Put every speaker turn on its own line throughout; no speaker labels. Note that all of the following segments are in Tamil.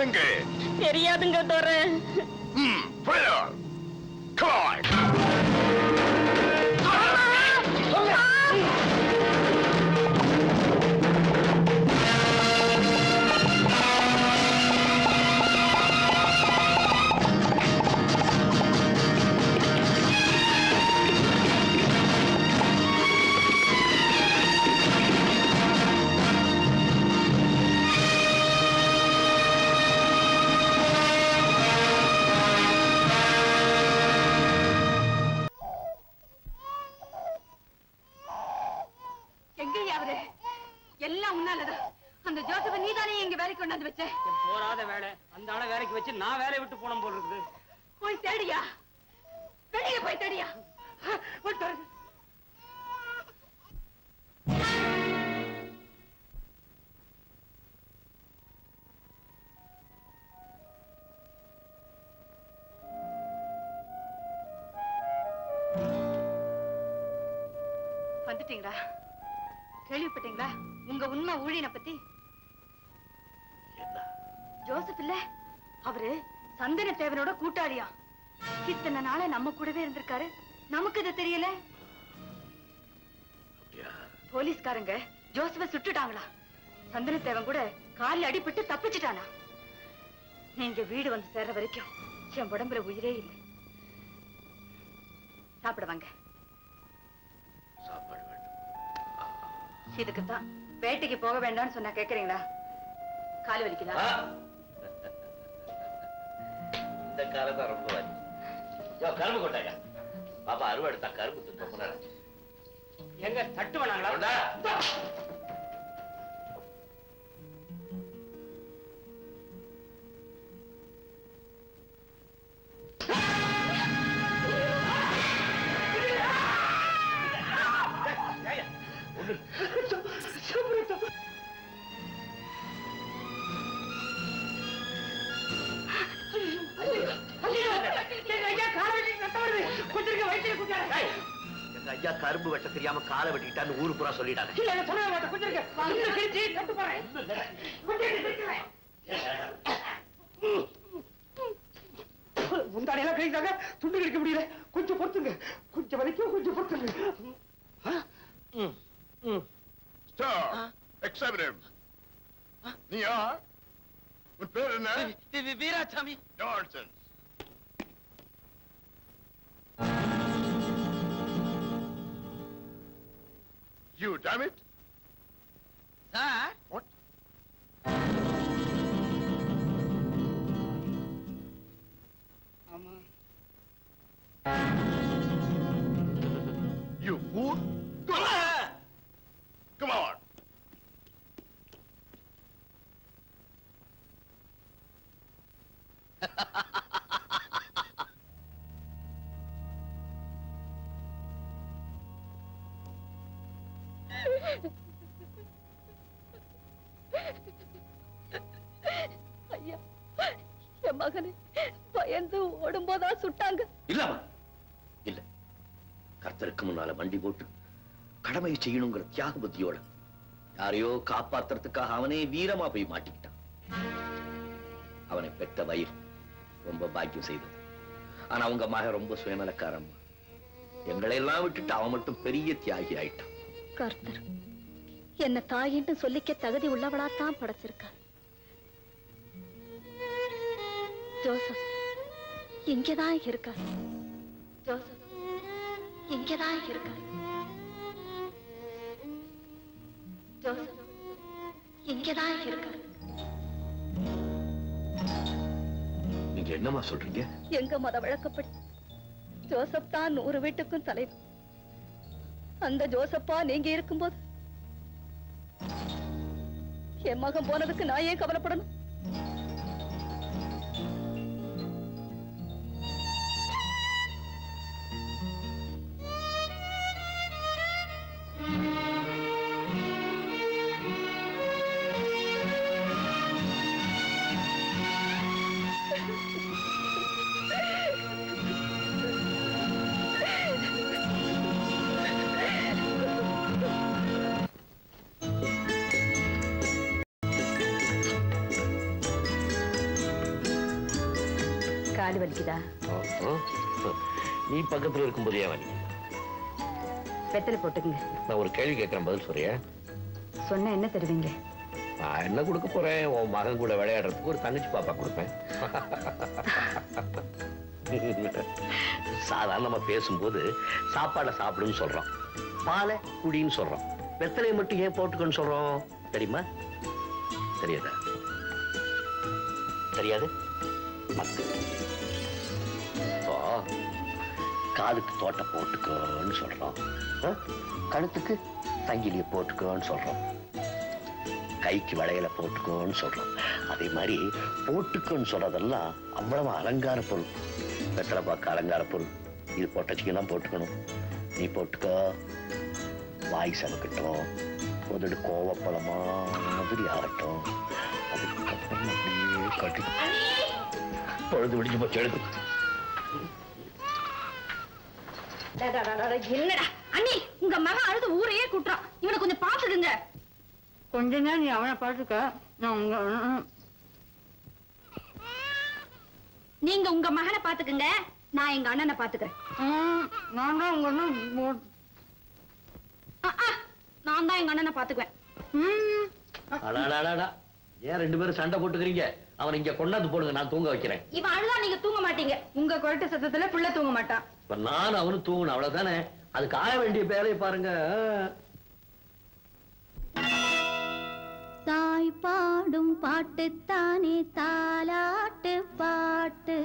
சொல்லுங்க.
தெரியாதுங்க தோற.
எல்லாம் உன்னாலதான். அந்த ஜோசப் நீதானே எங்க வேலைக்கு கொண்டாந்து வச்ச.
போராத வேலை அந்த ஆளை வேலைக்கு வச்சு நான் வேலையை விட்டு போன போல இருக்குது.
போய் தேடியா, வெளியே போய் தேடியா. வந்துட்டீங்களா? கேள்விப்பட்டீங்களா உங்க உண்மை ஊழியனை பத்தி? ஜோசப் இல்ல, அவரு சந்தன தேவனோட கூட்டாளியா. இத்தனை நாள நம்ம கூடவே இருந்திருக்காரு, நமக்கு இது தெரியல. போலீஸ்காரங்க ஜோசப்ப சுட்டுட்டாங்களா? சந்தன தேவன் கூட காலில் அடிபட்டு தப்பிச்சுட்டானா? நீங்க வீடு வந்து சேர்ற வரைக்கும் என் உடம்புல உயிரே இல்லை. சாப்பிடுவாங்க. இதுக்குத்தான் வேட்டைக்கு போக வேண்டாம்னு சொன்னா கேக்குறீங்களா? கால் வலிக்குதா?
இந்த காலத்தான் ரொம்ப வலி. கரும்பு கொட்டாயா பாப்பா, அறுவடை கரும்பு துப்புறாரு.
எங்க தட்டு வேணாங்களா?
ஐயா கரும்பு வெட்ட தெரியாம காலை வெட்டிட்டான்னு ஊரு பூரா சொல்லிட்டாங்க.
முந்தாடியெல்லாம் கழிச்சாங்க, துண்டு கிடைக்க முடியல. கொஞ்சம் பொறுத்துங்க, கொஞ்சம் வலிக்கும், கொஞ்சம் பொறுத்துங்க.
நீ யார்? உன் பேர் என்ன?
Veerasamy.
Nonsense. You damn it!
Sir?
What? You fool! Come on!
ஐயா, என் மகனை பயந்து ஓடும்போதா சுட்டாங்க.
இல்லம்மா, இல்ல. கர்த்தருக்கு முன்னால வண்டி போட்டு கடமையை செய்யணுங்கிற தியாக புத்தியோட யாரையோ காப்பாத்துறதுக்காக அவனே வீரமா போய் மாட்டிக்கிட்டான். அவனை பெற்ற வயிறு ரொம்ப பாக்கியம் செய்தது. ஆனா அவங்க மக ரொம்ப சுயநலக்காரம்மா. எங்களை எல்லாம் விட்டுட்டு அவன் மட்டும் பெரிய தியாகி ஆயிட்டான்.
கர்த்தர் என்ன தாயின்னு சொல்லிக்க தகுதி உள்ளவளாத்தான் படைச்சிருக்கார். ஜோசப் இங்கதான் இருக்கார். ஜோசப் இங்கதான் இருக்கார். ஜோசப் இங்கதான் இருக்கார்.
நீங்க என்னமா சொல்றீங்க?
எங்க மத வழக்கப்படி ஜோசப் தான் 100 வீட்டுக்கும் தலைவர். அந்த ஜோசப்பா நீங்க இருக்கும்போது என் மகன் போனதுக்கு நான் ஏன் கவலைப்படணும்?
கால் வலிக்குதா?
நீ பக்கத்துல இருக்கும்போது ஏன் வலி?
வெத்தலை போட்டுக்குங்க.
நான் ஒரு கேள்வி கேட்கிறேன், பதில் சொல்றியா?
சொன்ன என்ன தருவீங்க?
நான் என்ன கொடுக்க போறேன்? உன் மகன் கூட விளையாடுறதுக்கு ஒரு தங்கச்சி பாப்பா கொடுப்பேன். சாதாரணமா பேசும்போது சாப்பாடை சாப்பிடுன்னு சொல்றோம், பாலை குடின்னு சொல்றோம், வெத்தலையை மட்டும் ஏன் போட்டுக்கன்னு சொல்றோம் தெரியுமா? தெரியாதா? தெரியாது. இப்போ காதுக்கு தோட்டை போட்டுக்கோன்னு சொல்றோம், கழுத்துக்கு சங்கிலியை போட்டுக்கோன்னு சொல்றோம், கைக்கு வளையல போட்டுக்கோன்னு சொல்றோம். அதே மாதிரி போட்டுக்கோன்னு சொல்றதெல்லாம் அவ்வளவு அலங்கார பொருள். வெத்தலை பாக்க அலங்கார பொருள். இது போட்டச்சிக்கு தான் போட்டுக்கணும். நீ போட்டுக்கோ, வாய் சமக்கட்டும், உதடு கோவப்பழமா மாதிரி ஆகட்டும், அதுக்கப்புறம் அப்படியே கட்டி பொழுது விடிஞ்சு போச்சு. எடுத்து
என்னடா அண்ணி, உங்க மகன் அழுது ஊரையே கூட்டுறான். இவனை கொஞ்சம் பாத்துக்குங்க. கொஞ்ச நேரம் நீ அவனை பாத்துக்க. நீங்க உங்க மகனை பாத்துக்குங்க, நான் எங்க அண்ணனை பாத்துக்கிறேன். நான் தான் உங்க நான் தான் எங்க அண்ணனை பாத்துக்குவேன்.
ஏன் ரெண்டு பேரும் சண்டை போட்டுக்கிறீங்க? அவன் இங்க கொண்டாந்து போடுங்க, நான் தூங்க வைக்கிறேன்.
இவன் அழுதா நீங்க தூங்க மாட்டீங்க. உங்க குரட்டு சத்தத்துல புள்ள தூங்க மாட்டான்.
இப்ப நான் அவனு தூங்கணும், அவ்வளவுதானே. அதுக்கு ஆக வேண்டிய பேரையை பாருங்க.
தாய் பாடும் பாட்டுத்தானே தாலாட்டு பாட்டு,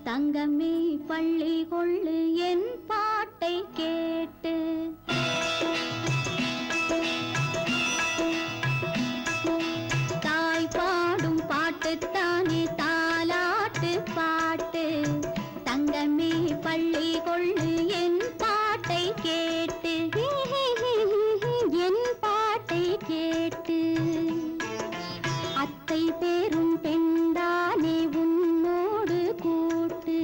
தங்கமே பள்ளி கொள்ளு என் பாட்டை கேட்டு. தாய் பாடும் பாட்டுத்தானே தாலாட்டு பாட்டு, தங்கமே பள்ளி கொள்ளு என் பாட்டை கேட்டு, என் பாட்டை கேட்டு. அத்தை பேரும் பெண்டானே உன்னோடு கூட்டு,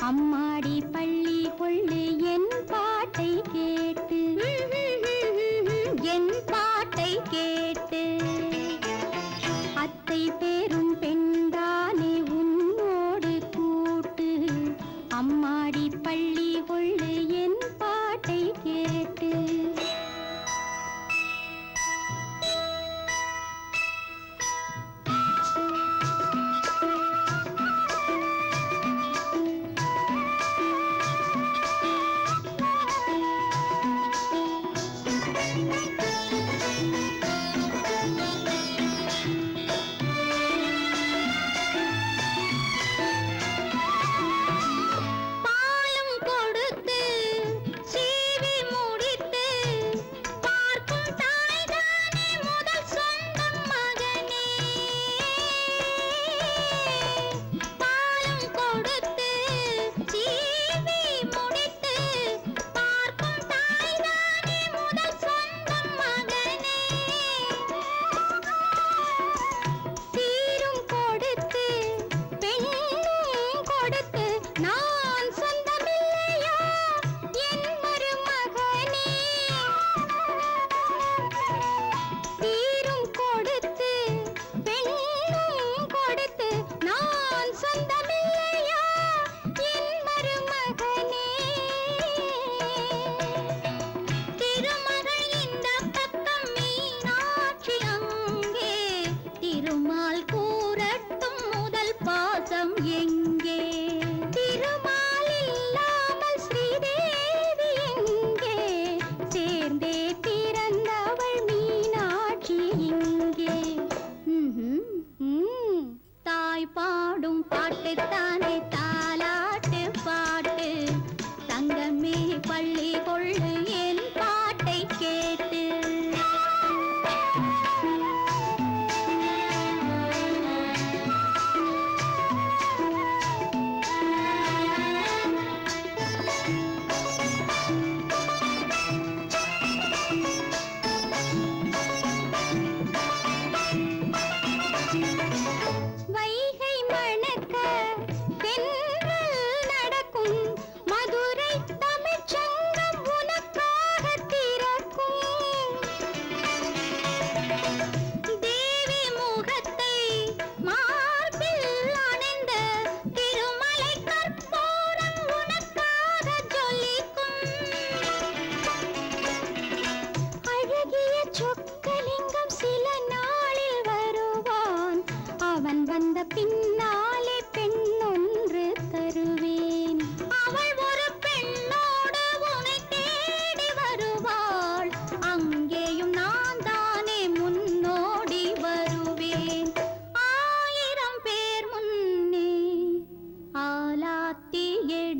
அம்மாடி பள்ளி கொள்ளு என் பாட்டை கேட்டு, என் பாட்டை கேட்டு. அத்தை பேரும் பெண்டானே உன்னோடு கூட்டு, அம்மாடி பள்ளி கொள்ளு என் பாட்டை கேட்டு. பாலும் கொடுத்து சீவி முடித்து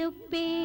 இருப்பேன்